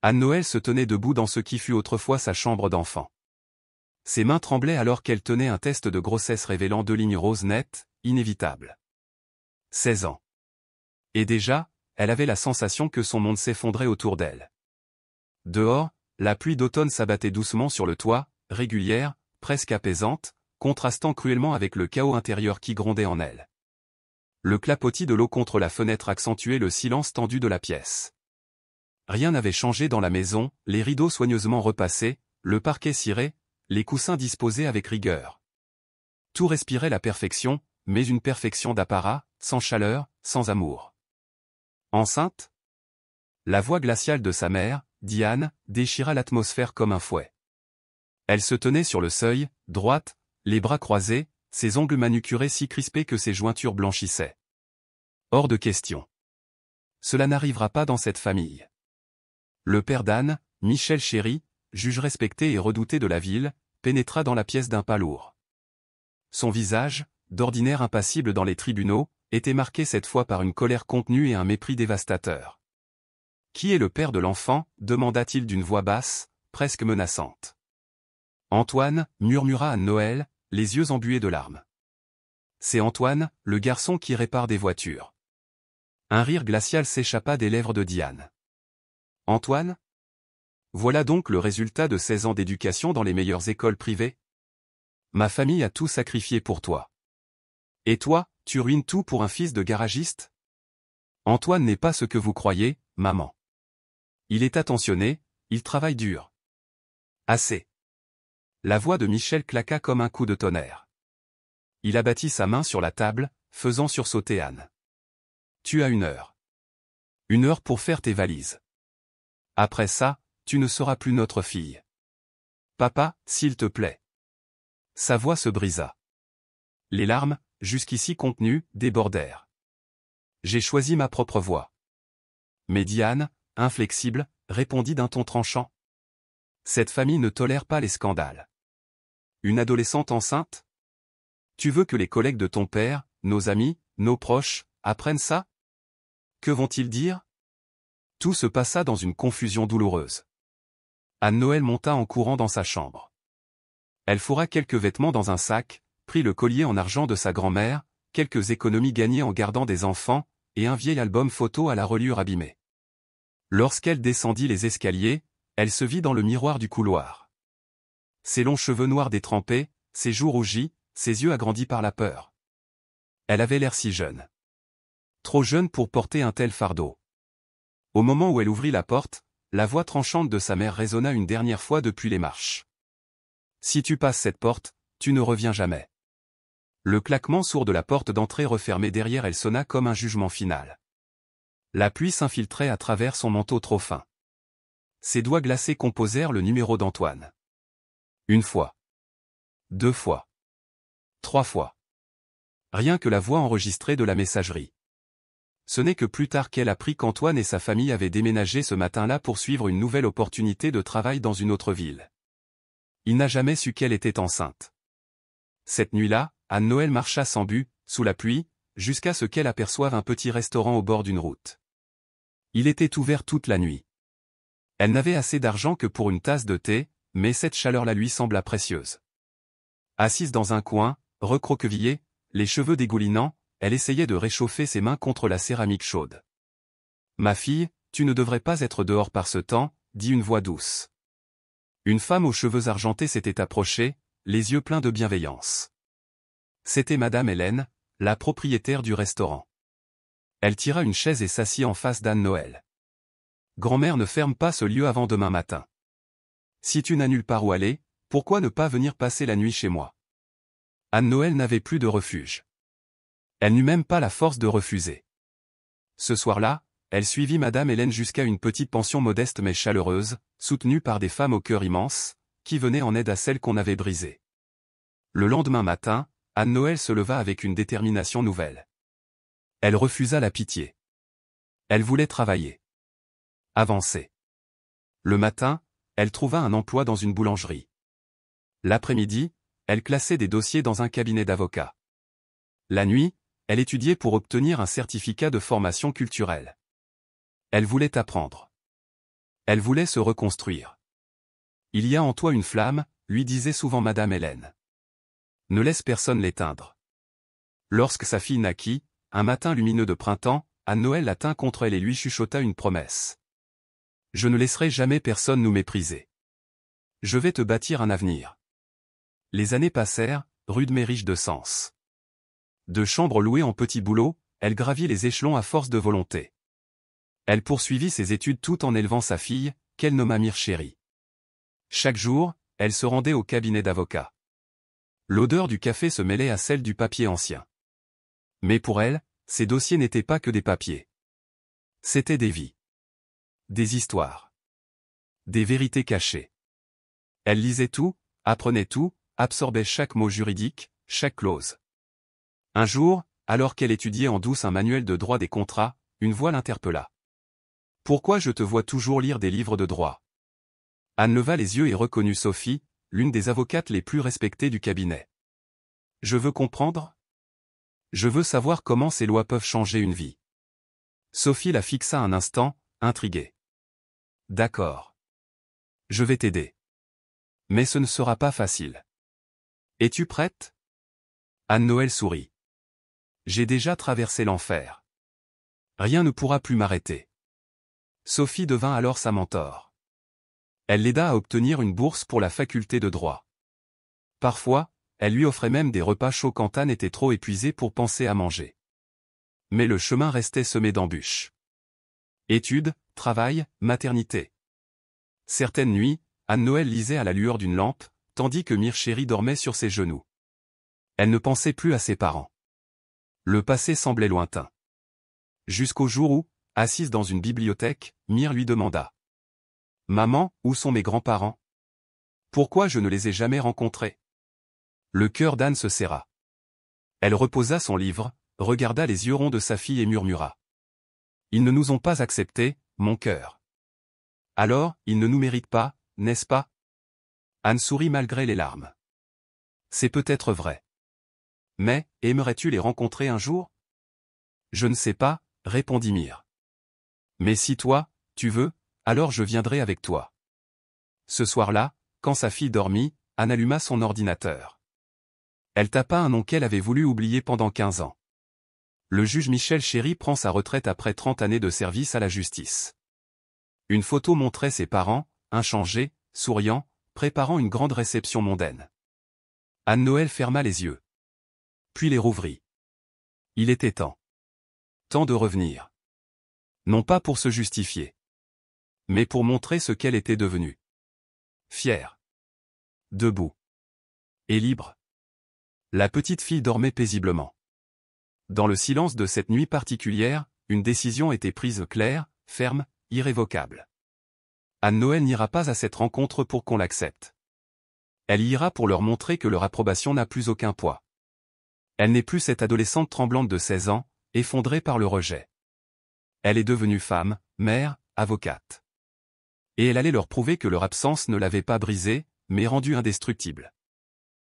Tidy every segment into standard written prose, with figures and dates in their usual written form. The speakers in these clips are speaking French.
Anne-Noël se tenait debout dans ce qui fut autrefois sa chambre d'enfant. Ses mains tremblaient alors qu'elle tenait un test de grossesse révélant 2 lignes roses nettes, inévitables. 16 ans. Et déjà, elle avait la sensation que son monde s'effondrait autour d'elle. Dehors, la pluie d'automne s'abattait doucement sur le toit, régulière, presque apaisante, contrastant cruellement avec le chaos intérieur qui grondait en elle. Le clapotis de l'eau contre la fenêtre accentuait le silence tendu de la pièce. Rien n'avait changé dans la maison, les rideaux soigneusement repassés, le parquet ciré, les coussins disposés avec rigueur. Tout respirait la perfection, mais une perfection d'apparat, sans chaleur, sans amour. Enceinte? La voix glaciale de sa mère, Diane, déchira l'atmosphère comme un fouet. Elle se tenait sur le seuil, droite, les bras croisés, ses ongles manucurés si crispés que ses jointures blanchissaient. Hors de question. Cela n'arrivera pas dans cette famille. Le père d'Anne, Michel Chéry, juge respecté et redouté de la ville, pénétra dans la pièce d'un pas lourd. Son visage, d'ordinaire impassible dans les tribunaux, était marqué cette fois par une colère contenue et un mépris dévastateur. « Qui est le père de l'enfant » demanda-t-il d'une voix basse, presque menaçante. « Antoine » murmura Anne-Noël, les yeux embués de larmes. « C'est Antoine, le garçon qui répare des voitures. » Un rire glacial s'échappa des lèvres de Diane. « Antoine ? Voilà donc le résultat de 16 ans d'éducation dans les meilleures écoles privées ? Ma famille a tout sacrifié pour toi. Et toi, tu ruines tout pour un fils de garagiste ? Antoine n'est pas ce que vous croyez, maman. Il est attentionné, il travaille dur. Assez. La voix de Michel claqua comme un coup de tonnerre. Il abattit sa main sur la table, faisant sursauter Anne. Tu as 1 heure. 1 heure pour faire tes valises. Après ça, tu ne seras plus notre fille. Papa, s'il te plaît. Sa voix se brisa. Les larmes, jusqu'ici contenues, débordèrent. J'ai choisi ma propre voie. Mais Diane, inflexible, répondit d'un ton tranchant. Cette famille ne tolère pas les scandales. Une adolescente enceinte ? Tu veux que les collègues de ton père, nos amis, nos proches, apprennent ça ? Que vont-ils dire ? Tout se passa dans une confusion douloureuse. Anne-Noël monta en courant dans sa chambre. Elle fourra quelques vêtements dans un sac, prit le collier en argent de sa grand-mère, quelques économies gagnées en gardant des enfants, et un vieil album photo à la reliure abîmée. Lorsqu'elle descendit les escaliers, elle se vit dans le miroir du couloir. Ses longs cheveux noirs détrempés, ses joues rougies, ses yeux agrandis par la peur. Elle avait l'air si jeune. Trop jeune pour porter un tel fardeau. Au moment où elle ouvrit la porte, la voix tranchante de sa mère résonna une dernière fois depuis les marches. Si tu passes cette porte, tu ne reviens jamais. Le claquement sourd de la porte d'entrée refermée derrière elle sonna comme un jugement final. La pluie s'infiltrait à travers son manteau trop fin. Ses doigts glacés composèrent le numéro d'Antoine. 1 fois. 2 fois. 3 fois. Rien que la voix enregistrée de la messagerie. Ce n'est que plus tard qu'elle apprit qu'Antoine et sa famille avaient déménagé ce matin-là pour suivre une nouvelle opportunité de travail dans une autre ville. Il n'a jamais su qu'elle était enceinte. Cette nuit-là, Anne-Noël marcha sans but, sous la pluie, jusqu'à ce qu'elle aperçoive un petit restaurant au bord d'une route. Il était ouvert toute la nuit. Elle n'avait assez d'argent que pour une tasse de thé, mais cette chaleur-là lui sembla précieuse. Assise dans un coin, recroquevillée, les cheveux dégoulinants, elle essayait de réchauffer ses mains contre la céramique chaude. « Ma fille, tu ne devrais pas être dehors par ce temps », dit une voix douce. Une femme aux cheveux argentés s'était approchée, les yeux pleins de bienveillance. C'était Madame Hélène, la propriétaire du restaurant. Elle tira une chaise et s'assit en face d'Anne-Noël. « Grand-mère ne ferme pas ce lieu avant demain matin. Si tu n'as nulle part où aller, pourquoi ne pas venir passer la nuit chez moi ?» Anne-Noël n'avait plus de refuge. Elle n'eut même pas la force de refuser. Ce soir-là, elle suivit Madame Hélène jusqu'à une petite pension modeste mais chaleureuse, soutenue par des femmes au cœur immense, qui venaient en aide à celles qu'on avait brisées. Le lendemain matin, Anne-Noël se leva avec une détermination nouvelle. Elle refusa la pitié. Elle voulait travailler. Avancer. Le matin, elle trouva un emploi dans une boulangerie. L'après-midi, elle classait des dossiers dans un cabinet d'avocats. La nuit, elle étudiait pour obtenir un certificat de formation culturelle. Elle voulait apprendre. Elle voulait se reconstruire. Il y a en toi une flamme, lui disait souvent Madame Hélène. Ne laisse personne l'éteindre. Lorsque sa fille naquit, un matin lumineux de printemps, Anne-Noël la tint contre elle et lui chuchota une promesse. Je ne laisserai jamais personne nous mépriser. Je vais te bâtir un avenir. Les années passèrent, rude mais riche de sens. De chambres louées en petits boulots, elle gravit les échelons à force de volonté. Elle poursuivit ses études tout en élevant sa fille, qu'elle nomma Mirchérie. Chaque jour, elle se rendait au cabinet d'avocat. L'odeur du café se mêlait à celle du papier ancien. Mais pour elle, ces dossiers n'étaient pas que des papiers. C'étaient des vies. Des histoires. Des vérités cachées. Elle lisait tout, apprenait tout, absorbait chaque mot juridique, chaque clause. Un jour, alors qu'elle étudiait en douce un manuel de droit des contrats, une voix l'interpella. « Pourquoi je te vois toujours lire des livres de droit ?» Anne leva les yeux et reconnut Sophie, l'une des avocates les plus respectées du cabinet. « Je veux comprendre. Je veux savoir comment ces lois peuvent changer une vie. » Sophie la fixa un instant, intriguée. « D'accord. Je vais t'aider. Mais ce ne sera pas facile. Es-tu prête ?» Anne-Noël sourit. « J'ai déjà traversé l'enfer. Rien ne pourra plus m'arrêter. » Sophie devint alors sa mentor. Elle l'aida à obtenir une bourse pour la faculté de droit. Parfois, elle lui offrait même des repas chauds quand Anne était trop épuisée pour penser à manger. Mais le chemin restait semé d'embûches. Études, travail, maternité. Certaines nuits, Anne-Noël lisait à la lueur d'une lampe, tandis que Mirchérie dormait sur ses genoux. Elle ne pensait plus à ses parents. Le passé semblait lointain. Jusqu'au jour où, assise dans une bibliothèque, Mire lui demanda. « Maman, où sont mes grands-parents? Pourquoi je ne les ai jamais rencontrés ?» Le cœur d'Anne se serra. Elle reposa son livre, regarda les yeux ronds de sa fille et murmura. « Ils ne nous ont pas acceptés, mon cœur. Alors, ils ne nous méritent pas, n'est-ce pas ?» Anne sourit malgré les larmes. « C'est peut-être vrai. Mais, aimerais-tu les rencontrer un jour? » « Je ne sais pas, » répondit Mire. « Mais si toi, tu veux, alors je viendrai avec toi. » Ce soir-là, quand sa fille dormit, Anne alluma son ordinateur. Elle tapa un nom qu'elle avait voulu oublier pendant 15 ans. Le juge Michel Chéry prend sa retraite après 30 années de service à la justice. Une photo montrait ses parents, inchangés, souriants, préparant une grande réception mondaine. Anne-Noël ferma les yeux. Puis les rouvrit. Il était temps. Temps de revenir. Non pas pour se justifier, mais pour montrer ce qu'elle était devenue. Fière. Debout. Et libre. La petite fille dormait paisiblement. Dans le silence de cette nuit particulière, une décision était prise claire, ferme, irrévocable. Anne-Noël n'ira pas à cette rencontre pour qu'on l'accepte. Elle y ira pour leur montrer que leur approbation n'a plus aucun poids. Elle n'est plus cette adolescente tremblante de 16 ans, effondrée par le rejet. Elle est devenue femme, mère, avocate. Et elle allait leur prouver que leur absence ne l'avait pas brisée, mais rendue indestructible.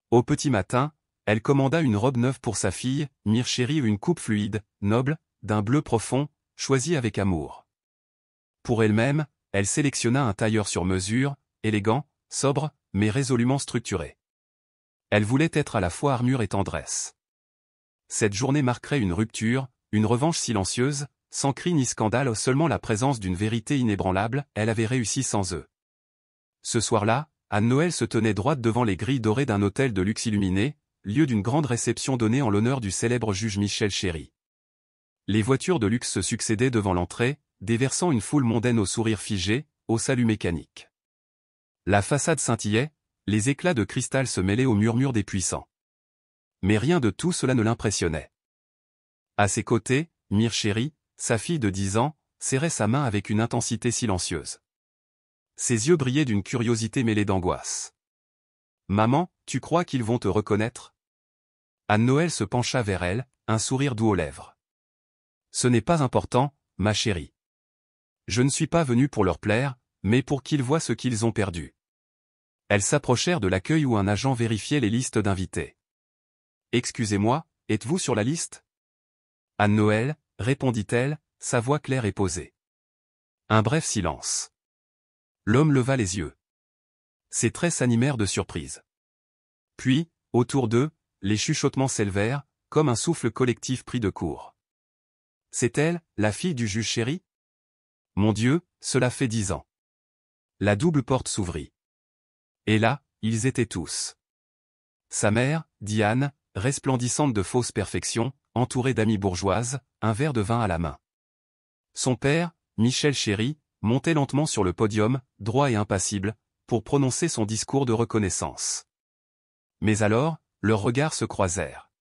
Au petit matin, elle commanda une robe neuve pour sa fille, Mirchérie, une coupe fluide, noble, d'un bleu profond, choisie avec amour. Pour elle-même, elle sélectionna un tailleur sur mesure, élégant, sobre, mais résolument structuré. Elle voulait être à la fois armure et tendresse. Cette journée marquerait une rupture, une revanche silencieuse, sans cri ni scandale, seulement la présence d'une vérité inébranlable. Elle avait réussi sans eux. Ce soir-là, Anne-Noël se tenait droite devant les grilles dorées d'un hôtel de luxe illuminé, lieu d'une grande réception donnée en l'honneur du célèbre juge Michel Chéry. Les voitures de luxe se succédaient devant l'entrée, déversant une foule mondaine au sourire figé, au salut mécanique. La façade scintillait, les éclats de cristal se mêlaient aux murmures des puissants. Mais rien de tout cela ne l'impressionnait. À ses côtés, Mirchérie, sa fille de 10 ans, serrait sa main avec une intensité silencieuse. Ses yeux brillaient d'une curiosité mêlée d'angoisse. « Maman, tu crois qu'ils vont te reconnaître ?» Anne-Noël se pencha vers elle, un sourire doux aux lèvres. « Ce n'est pas important, ma chérie. Je ne suis pas venue pour leur plaire, mais pour qu'ils voient ce qu'ils ont perdu. » Elles s'approchèrent de l'accueil où un agent vérifiait les listes d'invités. « Excusez-moi, êtes-vous sur la liste ?» Anne-Noël, répondit-elle, sa voix claire et posée. Un bref silence. L'homme leva les yeux. Ses traits s'animèrent de surprise. Puis, autour d'eux, les chuchotements s'élevèrent, comme un souffle collectif pris de court. C'est elle, la fille du juge Chéri? Mon Dieu, cela fait 10 ans. La double porte s'ouvrit. Et là, ils étaient tous. Sa mère, Diane, resplendissante de fausse perfection, entourée d'amies bourgeoises, un verre de vin à la main. Son père, Michel Chéri, montait lentement sur le podium, droit et impassible, pour prononcer son discours de reconnaissance. Mais alors, leurs regards se croisèrent.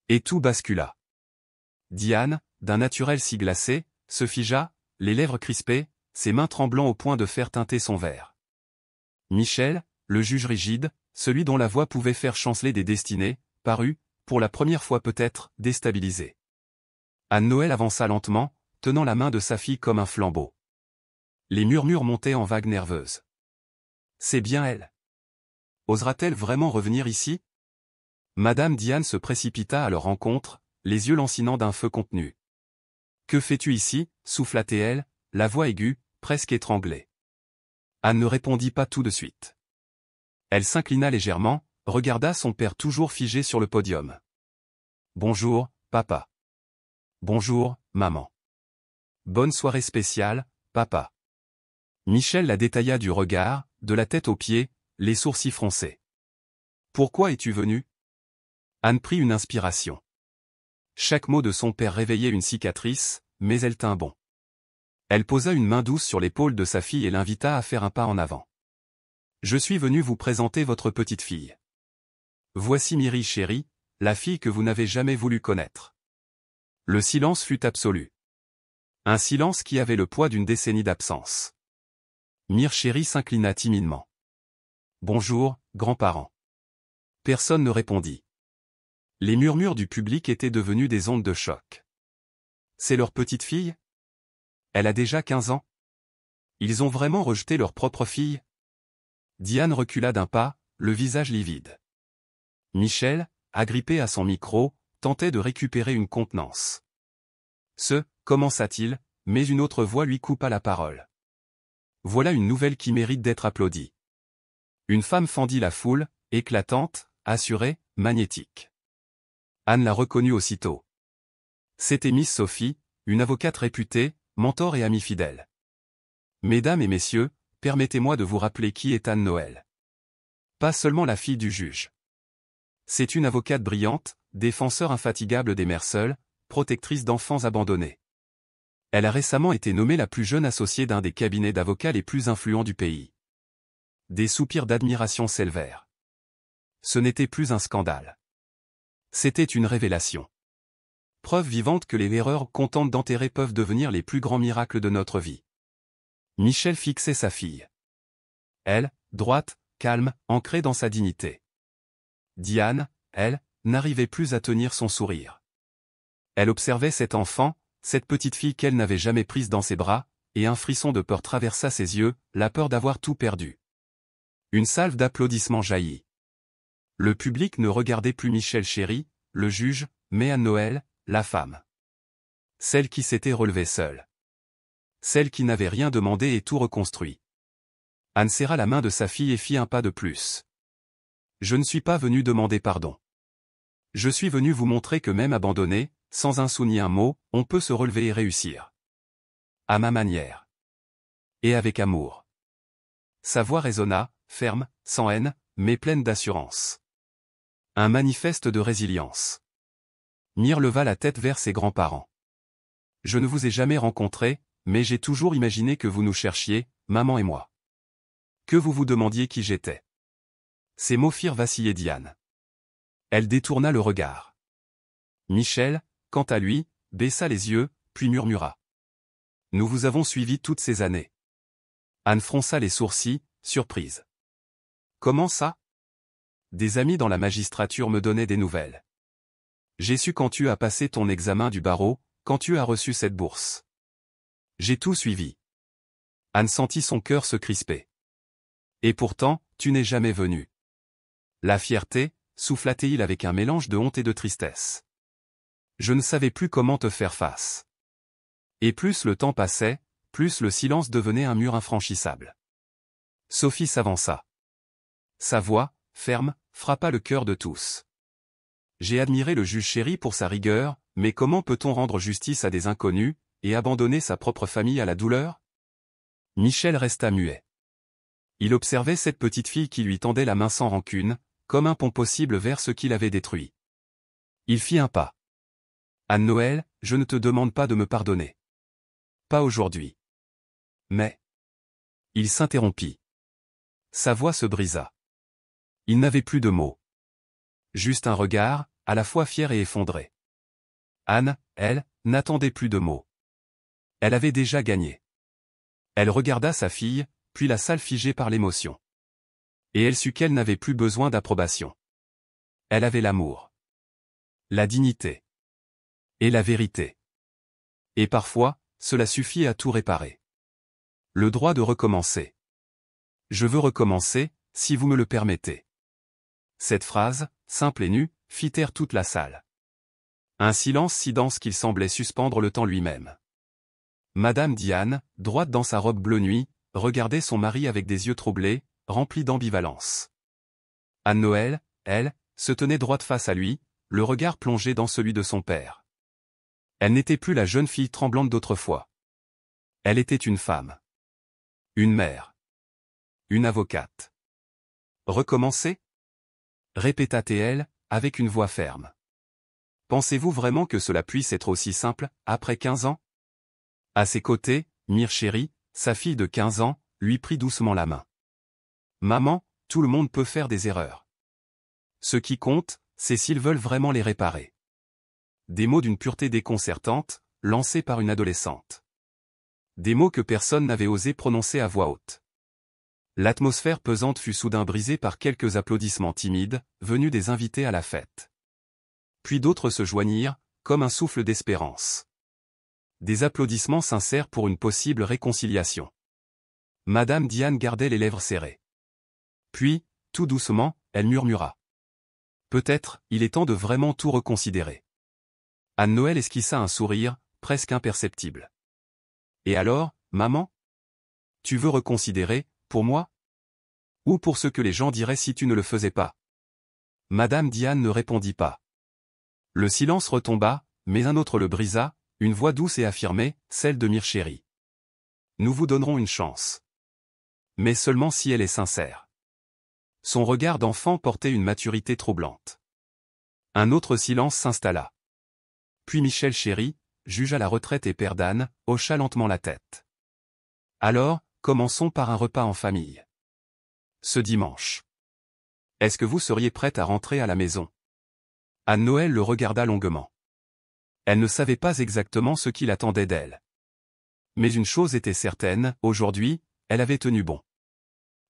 Et tout bascula. Diane, d'un naturel si glacé, se figea, les lèvres crispées, ses mains tremblant au point de faire teinter son verre. Michel, le juge rigide, celui dont la voix pouvait faire chanceler des destinées, parut, pour la première fois peut-être, déstabilisé. Anne-Noël avança lentement, tenant la main de sa fille comme un flambeau. Les murmures montaient en vagues nerveuses. C'est bien elle. Osera-t-elle vraiment revenir ici? Madame Diane se précipita à leur rencontre, les yeux lancinants d'un feu contenu. Que fais-tu ici? Souffla-t-elle, la voix aiguë, presque étranglée. Anne ne répondit pas tout de suite. Elle s'inclina légèrement, regarda son père toujours figé sur le podium. Bonjour, papa. Bonjour, maman. Bonne soirée spéciale, papa. Michel la détailla du regard, de la tête aux pieds, les sourcils froncés. Pourquoi es-tu venu? Anne prit une inspiration. Chaque mot de son père réveillait une cicatrice, mais elle tint bon. Elle posa une main douce sur l'épaule de sa fille et l'invita à faire un pas en avant. Je suis venu vous présenter votre petite fille. Voici Myri Chéri, la fille que vous n'avez jamais voulu connaître. Le silence fut absolu. Un silence qui avait le poids d'une décennie d'absence. Myri Chéri s'inclina timidement. Bonjour, grands-parents. Personne ne répondit. Les murmures du public étaient devenus des ondes de choc. C'est leur petite fille? Elle a déjà 15 ans? Ils ont vraiment rejeté leur propre fille? Diane recula d'un pas, le visage livide. Michel, agrippé à son micro, tentait de récupérer une contenance. Commença-t-il, mais une autre voix lui coupa la parole. Voilà une nouvelle qui mérite d'être applaudie. Une femme fendit la foule, éclatante, assurée, magnétique. Anne la reconnut aussitôt. C'était Miss Sophie, une avocate réputée, mentor et amie fidèle. Mesdames et messieurs, permettez-moi de vous rappeler qui est Anne-Noël. Pas seulement la fille du juge. C'est une avocate brillante, défenseur infatigable des mères seules, protectrice d'enfants abandonnés. Elle a récemment été nommée la plus jeune associée d'un des cabinets d'avocats les plus influents du pays. Des soupirs d'admiration s'élevèrent. Ce n'était plus un scandale. C'était une révélation. Preuve vivante que les erreurs contentes d'enterrer peuvent devenir les plus grands miracles de notre vie. Michel fixait sa fille. Elle, droite, calme, ancrée dans sa dignité. Diane, elle, n'arrivait plus à tenir son sourire. Elle observait cet enfant, cette petite fille qu'elle n'avait jamais prise dans ses bras, et un frisson de peur traversa ses yeux, la peur d'avoir tout perdu. Une salve d'applaudissements jaillit. Le public ne regardait plus Michel Chéri, le juge, mais Anne-Noël, la femme. Celle qui s'était relevée seule. Celle qui n'avait rien demandé et tout reconstruit. Anne serra la main de sa fille et fit un pas de plus. Je ne suis pas venu demander pardon. Je suis venu vous montrer que même abandonné, sans un sou ni un mot, on peut se relever et réussir. À ma manière. Et avec amour. Sa voix résonna, ferme, sans haine, mais pleine d'assurance. Un manifeste de résilience. Myri leva la tête vers ses grands-parents. Je ne vous ai jamais rencontrés, mais j'ai toujours imaginé que vous nous cherchiez, maman et moi. Que vous vous demandiez qui j'étais. Ces mots firent vaciller Diane. Elle détourna le regard. Michel, quant à lui, baissa les yeux, puis murmura. Nous vous avons suivis toutes ces années. Anne fronça les sourcils, surprise. Comment ça? Des amis dans la magistrature me donnaient des nouvelles. J'ai su quand tu as passé ton examen du barreau, quand tu as reçu cette bourse. J'ai tout suivi. Anne sentit son cœur se crisper. Et pourtant, tu n'es jamais venu. La fierté, souffla-t-il avec un mélange de honte et de tristesse. Je ne savais plus comment te faire face. Et plus le temps passait, plus le silence devenait un mur infranchissable. Sophie s'avança. Sa voix, ferme, frappa le cœur de tous. J'ai admiré le juge Chéri pour sa rigueur, mais comment peut-on rendre justice à des inconnus, et abandonner sa propre famille à la douleur? Michel resta muet. Il observait cette petite fille qui lui tendait la main sans rancune, comme un pont possible vers ce qu'il avait détruit. Il fit un pas. Anne-Noël, je ne te demande pas de me pardonner. Pas aujourd'hui. Mais... Il s'interrompit. Sa voix se brisa. Il n'avait plus de mots. Juste un regard, à la fois fier et effondré. Anne, elle, n'attendait plus de mots. Elle avait déjà gagné. Elle regarda sa fille, puis la salle figée par l'émotion. Et elle sut qu'elle n'avait plus besoin d'approbation. Elle avait l'amour. La dignité. Et la vérité. Et parfois, cela suffit à tout réparer. Le droit de recommencer. Je veux recommencer, si vous me le permettez. Cette phrase, simple et nue, fit taire toute la salle. Un silence si dense qu'il semblait suspendre le temps lui-même. Madame Diane, droite dans sa robe bleu nuit, regardait son mari avec des yeux troublés, remplis d'ambivalence. Anne-Noël, elle, se tenait droite face à lui, le regard plongé dans celui de son père. Elle n'était plus la jeune fille tremblante d'autrefois. Elle était une femme. Une mère. Une avocate. Recommencer? Répéta-t-elle, avec une voix ferme. Pensez-vous vraiment que cela puisse être aussi simple, après 15 ans? À ses côtés, Mire Chéri, sa fille de 15 ans, lui prit doucement la main. Maman, tout le monde peut faire des erreurs. Ce qui compte, c'est s'ils veulent vraiment les réparer. Des mots d'une pureté déconcertante, lancés par une adolescente. Des mots que personne n'avait osé prononcer à voix haute. L'atmosphère pesante fut soudain brisée par quelques applaudissements timides, venus des invités à la fête. Puis d'autres se joignirent, comme un souffle d'espérance. Des applaudissements sincères pour une possible réconciliation. Madame Diane gardait les lèvres serrées. Puis, tout doucement, elle murmura. Peut-être, il est temps de vraiment tout reconsidérer. Anne-Noël esquissa un sourire, presque imperceptible. Et alors, maman? Tu veux reconsidérer, pour moi? Ou pour ce que les gens diraient si tu ne le faisais pas? Madame Diane ne répondit pas. Le silence retomba, mais un autre le brisa, une voix douce et affirmée, celle de Mire Chéri. Nous vous donnerons une chance. Mais seulement si elle est sincère. Son regard d'enfant portait une maturité troublante. Un autre silence s'installa. Puis Michel Chéri, juge à la retraite et père d'Anne, hocha lentement la tête. Alors, commençons par un repas en famille. Ce dimanche. Est-ce que vous seriez prête à rentrer à la maison? Anne-Noël le regarda longuement. Elle ne savait pas exactement ce qu'il attendait d'elle. Mais une chose était certaine, aujourd'hui, elle avait tenu bon.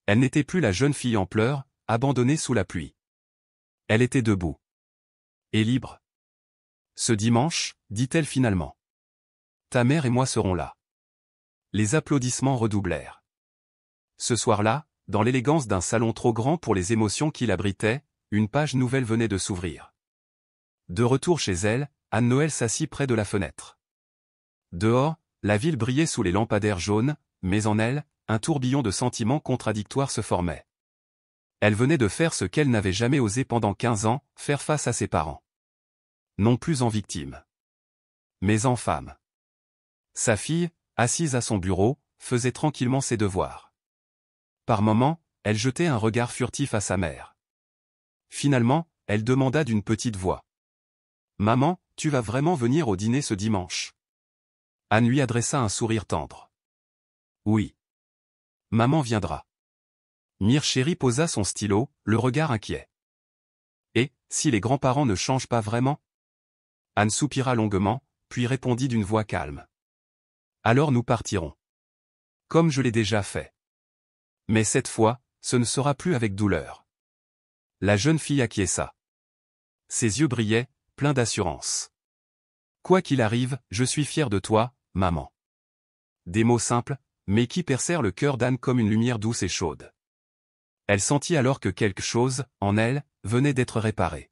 Elle n'était plus la jeune fille en pleurs, abandonnée sous la pluie. Elle était debout. Et libre. Ce dimanche, dit-elle finalement. Ta mère et moi serons là. Les applaudissements redoublèrent. Ce soir-là, dans l'élégance d'un salon trop grand pour les émotions qu'il abritait, une page nouvelle venait de s'ouvrir. De retour chez elle, Anne-Noël s'assit près de la fenêtre. Dehors, la ville brillait sous les lampadaires jaunes, mais en elle, un tourbillon de sentiments contradictoires se formait. Elle venait de faire ce qu'elle n'avait jamais osé pendant 15 ans, faire face à ses parents. Non plus en victime. Mais en femme. Sa fille, assise à son bureau, faisait tranquillement ses devoirs. Par moments, elle jetait un regard furtif à sa mère. Finalement, elle demanda d'une petite voix. « Maman, tu vas vraiment venir au dîner ce dimanche ?» Anne lui adressa un sourire tendre. « Oui. Maman viendra. » Mire Chéri posa son stylo, le regard inquiet. « Et, si les grands-parents ne changent pas vraiment ?» Anne soupira longuement, puis répondit d'une voix calme. « Alors nous partirons. Comme je l'ai déjà fait. Mais cette fois, ce ne sera plus avec douleur. » La jeune fille acquiesça. Ses yeux brillaient, pleins d'assurance. « Quoi qu'il arrive, je suis fier de toi, maman. » Des mots simples, mais qui percèrent le cœur d'Anne comme une lumière douce et chaude. Elle sentit alors que quelque chose, en elle, venait d'être réparé.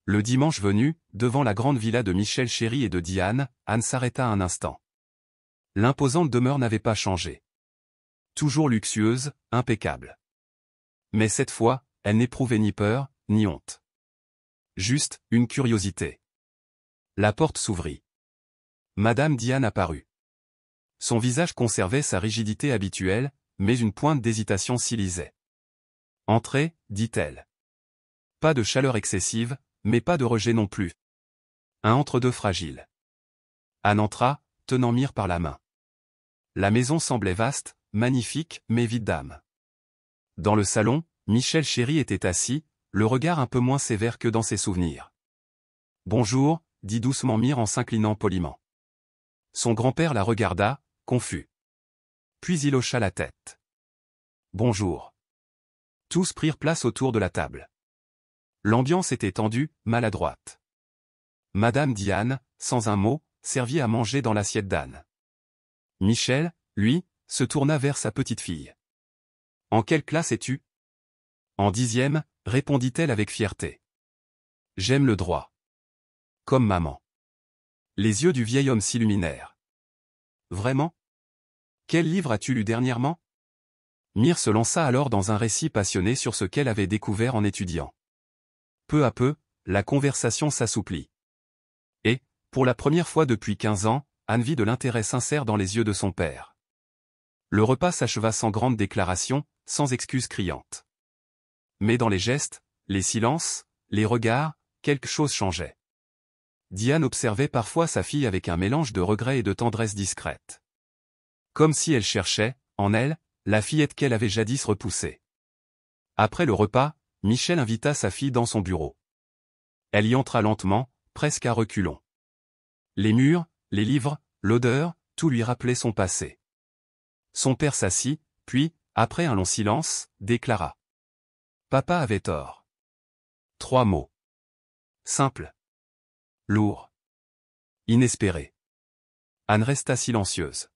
Le dimanche venu, devant la grande villa de Michel Chéri et de Diane, Anne s'arrêta un instant. L'imposante demeure n'avait pas changé. Toujours luxueuse, impeccable. Mais cette fois, elle n'éprouvait ni peur, ni honte. Juste, une curiosité. La porte s'ouvrit. Madame Diane apparut. Son visage conservait sa rigidité habituelle, mais une pointe d'hésitation s'y lisait. « Entrez », dit-elle. Pas de chaleur excessive, mais pas de rejet non plus. Un entre-deux fragile. Anne entra, tenant Mire par la main. La maison semblait vaste, magnifique, mais vide d'âme. Dans le salon, Michel Chéri était assis, le regard un peu moins sévère que dans ses souvenirs. « Bonjour », dit doucement Mire en s'inclinant poliment. Son grand-père la regarda, confus. Puis il hocha la tête. « Bonjour ». Tous prirent place autour de la table. L'ambiance était tendue, maladroite. Madame Diane, sans un mot, servit à manger dans l'assiette d'Anne. Michel, lui, se tourna vers sa petite-fille. « En quelle classe es-tu » ? « En 10e, répondit-elle avec fierté. « J'aime le droit. »« Comme maman. » Les yeux du vieil homme s'illuminèrent. « Vraiment ? Quel livre as-tu lu dernièrement » Mire se lança alors dans un récit passionné sur ce qu'elle avait découvert en étudiant. Peu à peu, la conversation s'assouplit. Et, pour la première fois depuis 15 ans, Anne vit de l'intérêt sincère dans les yeux de son père. Le repas s'acheva sans grande déclaration, sans excuses criantes. Mais dans les gestes, les silences, les regards, quelque chose changeait. Diane observait parfois sa fille avec un mélange de regret et de tendresse discrète. Comme si elle cherchait, en elle, la fillette qu'elle avait jadis repoussée. Après le repas, Michel invita sa fille dans son bureau. Elle y entra lentement, presque à reculons. Les murs, les livres, l'odeur, tout lui rappelait son passé. Son père s'assit, puis, après un long silence, déclara. Papa avait tort. 3 mots. Simple. Lourd. Inespéré. Anne resta silencieuse.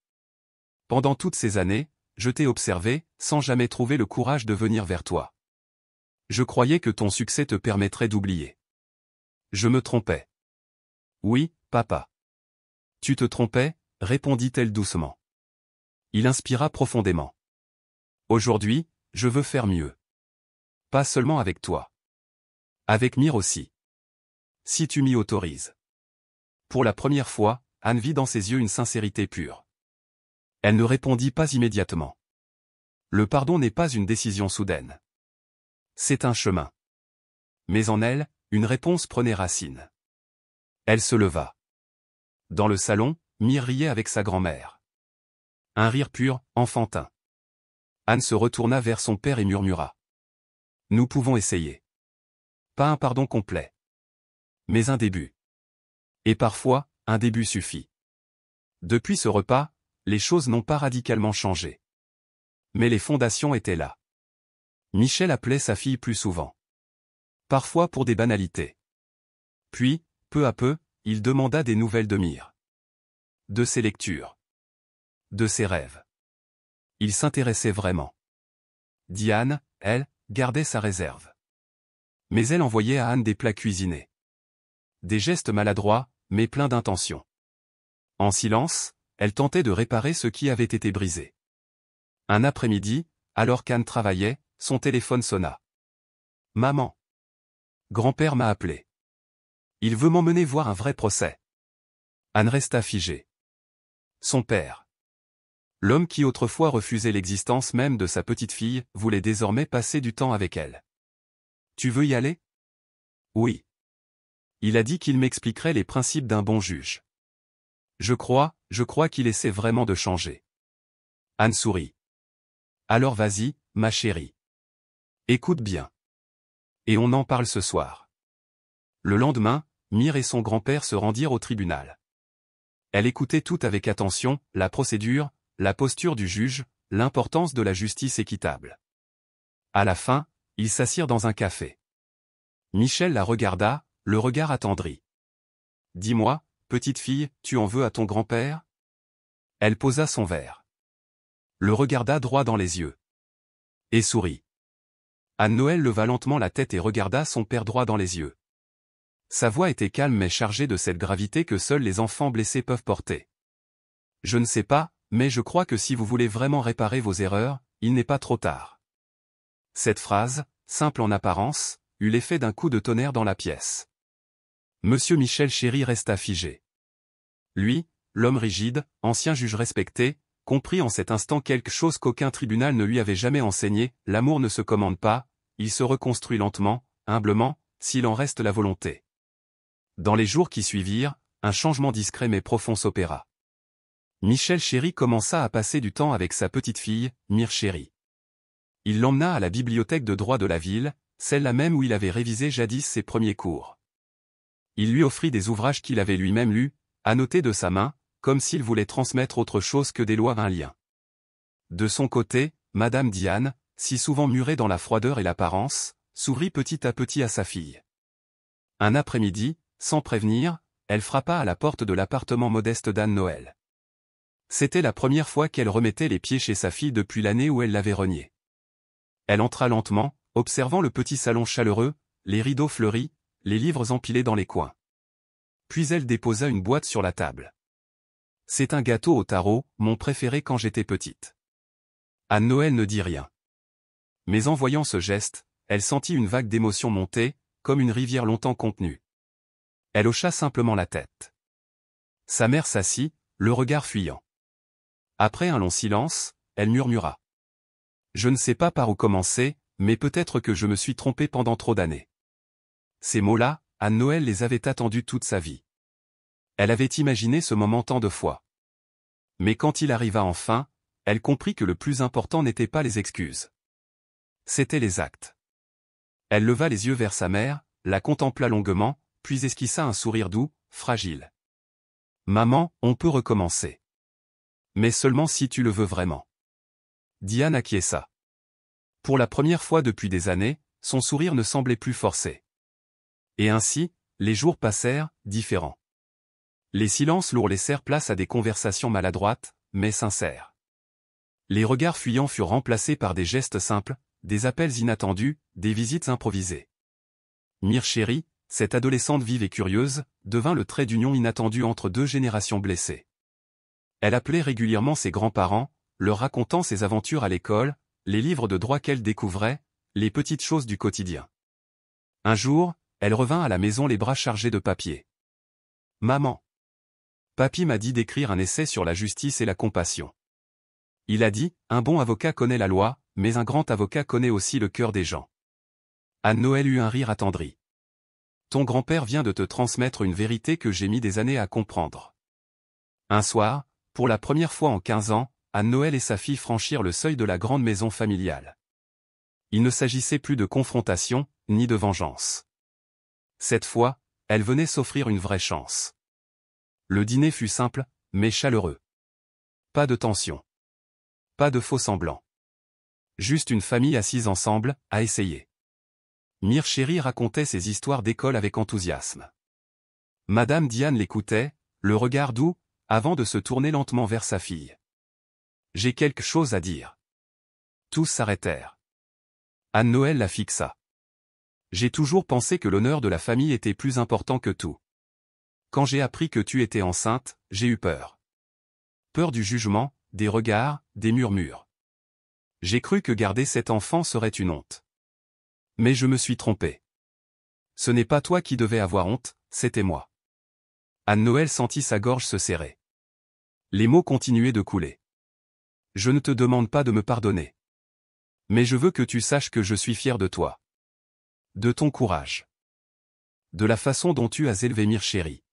Pendant toutes ces années, je t'ai observé, sans jamais trouver le courage de venir vers toi. Je croyais que ton succès te permettrait d'oublier. Je me trompais. Oui, papa. Tu te trompais, répondit-elle doucement. Il inspira profondément. Aujourd'hui, je veux faire mieux. Pas seulement avec toi. Avec Mire aussi. Si tu m'y autorises. Pour la première fois, Anne vit dans ses yeux une sincérité pure. Elle ne répondit pas immédiatement. Le pardon n'est pas une décision soudaine. C'est un chemin. Mais en elle, une réponse prenait racine. Elle se leva. Dans le salon, Mire riait avec sa grand-mère. Un rire pur, enfantin. Anne se retourna vers son père et murmura. Nous pouvons essayer. Pas un pardon complet. Mais un début. Et parfois, un début suffit. Depuis ce repas, les choses n'ont pas radicalement changé. Mais les fondations étaient là. Michel appelait sa fille plus souvent. Parfois pour des banalités. Puis, peu à peu, il demanda des nouvelles de Mire. De ses lectures. De ses rêves. Il s'intéressait vraiment. Diane, elle, gardait sa réserve. Mais elle envoyait à Anne des plats cuisinés. Des gestes maladroits, mais pleins d'intention. En silence, elle tentait de réparer ce qui avait été brisé. Un après-midi, alors qu'Anne travaillait, son téléphone sonna. « Maman. Grand-père m'a appelé. Il veut m'emmener voir un vrai procès. » Anne resta figée. Son père. L'homme qui autrefois refusait l'existence même de sa petite-fille, voulait désormais passer du temps avec elle. « Tu veux y aller ?»« Oui. Il a dit qu'il m'expliquerait les principes d'un bon juge. Je crois qu'il essaie vraiment de changer. » Anne sourit. « Alors vas-y, ma chérie. Écoute bien. Et on en parle ce soir. » Le lendemain, Mire et son grand-père se rendirent au tribunal. Elle écoutait tout avec attention, la procédure, la posture du juge, l'importance de la justice équitable. À la fin, ils s'assirent dans un café. Michel la regarda, le regard attendri. « Dis-moi, petite fille, tu en veux à ton grand-père » Elle posa son verre. Le regarda droit dans les yeux. Et sourit. Anne-Noël leva lentement la tête et regarda son père droit dans les yeux. Sa voix était calme mais chargée de cette gravité que seuls les enfants blessés peuvent porter. « Je ne sais pas, mais je crois que si vous voulez vraiment réparer vos erreurs, il n'est pas trop tard. » Cette phrase, simple en apparence, eut l'effet d'un coup de tonnerre dans la pièce. Monsieur Michel Chéry resta figé. Lui, l'homme rigide, ancien juge respecté, comprit en cet instant quelque chose qu'aucun tribunal ne lui avait jamais enseigné: l'amour ne se commande pas, il se reconstruit lentement, humblement, s'il en reste la volonté. Dans les jours qui suivirent, un changement discret mais profond s'opéra. Michel Chéry commença à passer du temps avec sa petite-fille, Mire Chéry. Il l'emmena à la bibliothèque de droit de la ville, celle-là même où il avait révisé jadis ses premiers cours. Il lui offrit des ouvrages qu'il avait lui-même lus, annotés de sa main, comme s'il voulait transmettre autre chose que des lois, un lien. De son côté, Madame Diane, si souvent murée dans la froideur et l'apparence, s'ouvrit petit à petit à sa fille. Un après-midi, sans prévenir, elle frappa à la porte de l'appartement modeste d'Anne Noël. C'était la première fois qu'elle remettait les pieds chez sa fille depuis l'année où elle l'avait reniée. Elle entra lentement, observant le petit salon chaleureux, les rideaux fleuris, les livres empilés dans les coins. Puis elle déposa une boîte sur la table. « C'est un gâteau au tarot, mon préféré quand j'étais petite. » Anne Noël ne dit rien. Mais en voyant ce geste, elle sentit une vague d'émotion monter, comme une rivière longtemps contenue. Elle hocha simplement la tête. Sa mère s'assit, le regard fuyant. Après un long silence, elle murmura. « Je ne sais pas par où commencer, mais peut-être que je me suis trompée pendant trop d'années. » Ces mots-là, Anne Noël les avait attendus toute sa vie. Elle avait imaginé ce moment tant de fois. Mais quand il arriva enfin, elle comprit que le plus important n'était pas les excuses. C'étaient les actes. Elle leva les yeux vers sa mère, la contempla longuement, puis esquissa un sourire doux, fragile. « Maman, on peut recommencer. Mais seulement si tu le veux vraiment. » Diane acquiesça. Pour la première fois depuis des années, son sourire ne semblait plus forcé. Et ainsi, les jours passèrent, différents. Les silences lourds laissèrent place à des conversations maladroites, mais sincères. Les regards fuyants furent remplacés par des gestes simples, des appels inattendus, des visites improvisées. Mire Chéry, cette adolescente vive et curieuse, devint le trait d'union inattendu entre deux générations blessées. Elle appelait régulièrement ses grands-parents, leur racontant ses aventures à l'école, les livres de droit qu'elle découvrait, les petites choses du quotidien. Un jour, elle revint à la maison les bras chargés de papier. « Maman. Papy m'a dit d'écrire un essai sur la justice et la compassion. Il a dit, un bon avocat connaît la loi, mais un grand avocat connaît aussi le cœur des gens. » Anne Noël eut un rire attendri. « Ton grand-père vient de te transmettre une vérité que j'ai mis des années à comprendre. » Un soir, pour la première fois en 15 ans, Anne Noël et sa fille franchirent le seuil de la grande maison familiale. Il ne s'agissait plus de confrontation, ni de vengeance. Cette fois, elle venait s'offrir une vraie chance. Le dîner fut simple, mais chaleureux. Pas de tension. Pas de faux-semblants. Juste une famille assise ensemble, à essayer. Mire Chéry racontait ses histoires d'école avec enthousiasme. Madame Diane l'écoutait, le regard doux, avant de se tourner lentement vers sa fille. « J'ai quelque chose à dire. » Tous s'arrêtèrent. Anne Noël la fixa. « J'ai toujours pensé que l'honneur de la famille était plus important que tout. Quand j'ai appris que tu étais enceinte, j'ai eu peur. Peur du jugement, des regards, des murmures. J'ai cru que garder cet enfant serait une honte. Mais je me suis trompée. Ce n'est pas toi qui devais avoir honte, c'était moi. » Anne Noël sentit sa gorge se serrer. Les mots continuaient de couler. « Je ne te demande pas de me pardonner. Mais je veux que tu saches que je suis fier de toi. De ton courage. De la façon dont tu as élevé Mire Chéry.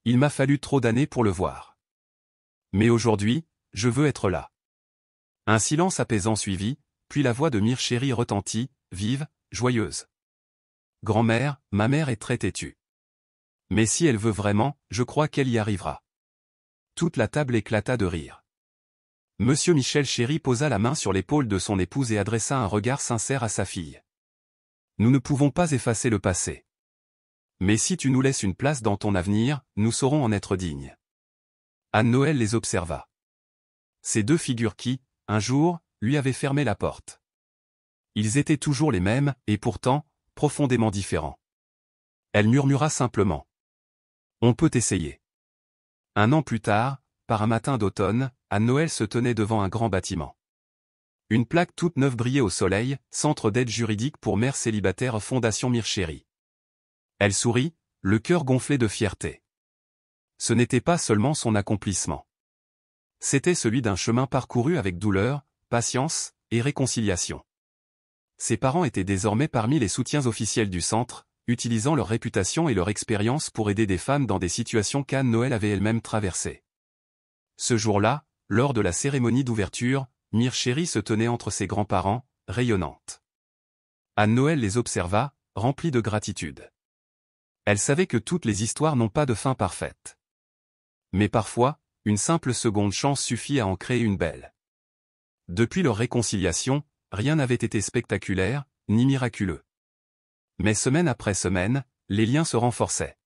Il m'a fallu trop d'années pour le voir. Mais aujourd'hui, je veux être là. » Un silence apaisant suivit, puis la voix de Mire Chéry retentit, vive, joyeuse. « Grand-mère, ma mère est très têtue. Mais si elle veut vraiment, je crois qu'elle y arrivera. » Toute la table éclata de rire. Monsieur Michel Chéry posa la main sur l'épaule de son épouse et adressa un regard sincère à sa fille. « Nous ne pouvons pas effacer le passé. Mais si tu nous laisses une place dans ton avenir, nous saurons en être dignes. » Anne Noël les observa. Ces deux figures qui, un jour, lui avaient fermé la porte. Ils étaient toujours les mêmes, et pourtant, profondément différents. Elle murmura simplement. « On peut essayer. » Un an plus tard, par un matin d'automne, Anne-Noël se tenait devant un grand bâtiment. Une plaque toute neuve brillait au soleil, centre d'aide juridique pour mères célibataires Fondation Mire Chérie. Elle sourit, le cœur gonflé de fierté. Ce n'était pas seulement son accomplissement. C'était celui d'un chemin parcouru avec douleur, patience et réconciliation. Ses parents étaient désormais parmi les soutiens officiels du centre, utilisant leur réputation et leur expérience pour aider des femmes dans des situations qu'Anne-Noël avait elle-même traversées. Ce jour-là, lors de la cérémonie d'ouverture, Mire Chérie se tenait entre ses grands-parents, rayonnante. Anne-Noël les observa, remplie de gratitude. Elle savait que toutes les histoires n'ont pas de fin parfaite. Mais parfois, une simple seconde chance suffit à en créer une belle. Depuis leur réconciliation, rien n'avait été spectaculaire, ni miraculeux. Mais semaine après semaine, les liens se renforçaient.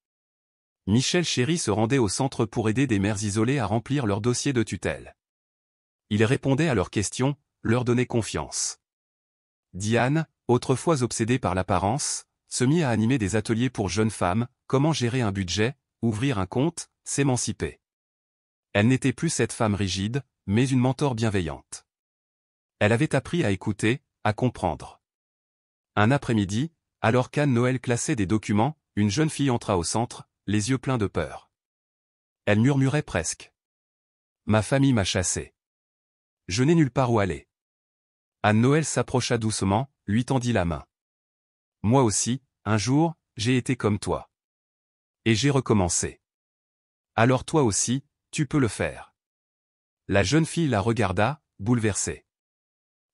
Michel Chérie se rendait au centre pour aider des mères isolées à remplir leur dossier de tutelle. Il répondait à leurs questions, leur donnait confiance. Diane, autrefois obsédée par l'apparence, se mit à animer des ateliers pour jeunes femmes, comment gérer un budget, ouvrir un compte, s'émanciper. Elle n'était plus cette femme rigide, mais une mentor bienveillante. Elle avait appris à écouter, à comprendre. Un après-midi, alors qu'Anne-Noël classait des documents, une jeune fille entra au centre, les yeux pleins de peur. Elle murmurait presque. « Ma famille m'a chassée. Je n'ai nulle part où aller. » Anne-Noël s'approcha doucement, lui tendit la main. « Moi aussi, un jour, j'ai été comme toi. Et j'ai recommencé. Alors toi aussi, tu peux le faire. » La jeune fille la regarda, bouleversée.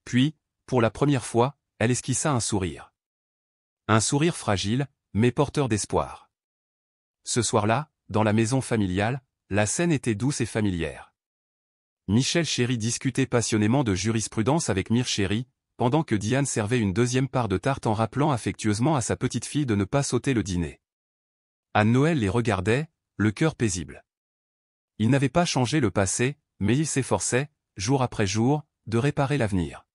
Puis, pour la première fois, elle esquissa un sourire. Un sourire fragile, mais porteur d'espoir. Ce soir-là, dans la maison familiale, la scène était douce et familière. Michel Chérie discutait passionnément de jurisprudence avec Mire Chérie, pendant que Diane servait une deuxième part de tarte en rappelant affectueusement à sa petite fille de ne pas sauter le dîner. Anne-Noël les regardait, le cœur paisible. Il n'avait pas changé le passé, mais il s'efforçait, jour après jour, de réparer l'avenir.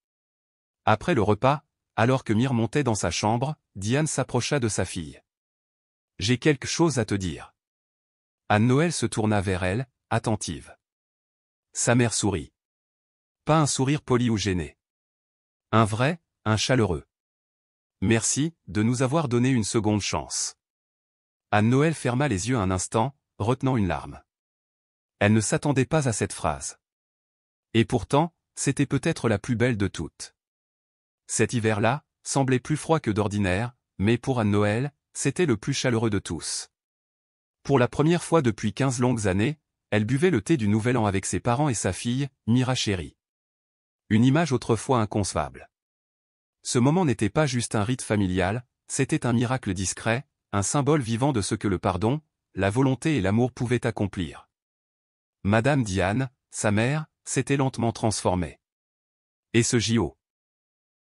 Après le repas, alors que Mire montait dans sa chambre, Diane s'approcha de sa fille. « J'ai quelque chose à te dire. » Anne-Noël se tourna vers elle, attentive. Sa mère sourit. Pas un sourire poli ou gêné. Un vrai, un chaleureux. « Merci, de nous avoir donné une seconde chance. » Anne-Noël ferma les yeux un instant, retenant une larme. Elle ne s'attendait pas à cette phrase. Et pourtant, c'était peut-être la plus belle de toutes. Cet hiver-là, semblait plus froid que d'ordinaire, mais pour Anne-Noël, c'était le plus chaleureux de tous. Pour la première fois depuis 15 longues années, elle buvait le thé du Nouvel An avec ses parents et sa fille, Mira Chérie. Une image autrefois inconcevable. Ce moment n'était pas juste un rite familial, c'était un miracle discret, un symbole vivant de ce que le pardon, la volonté et l'amour pouvaient accomplir. Madame Diane, sa mère, s'était lentement transformée. Et ce JO.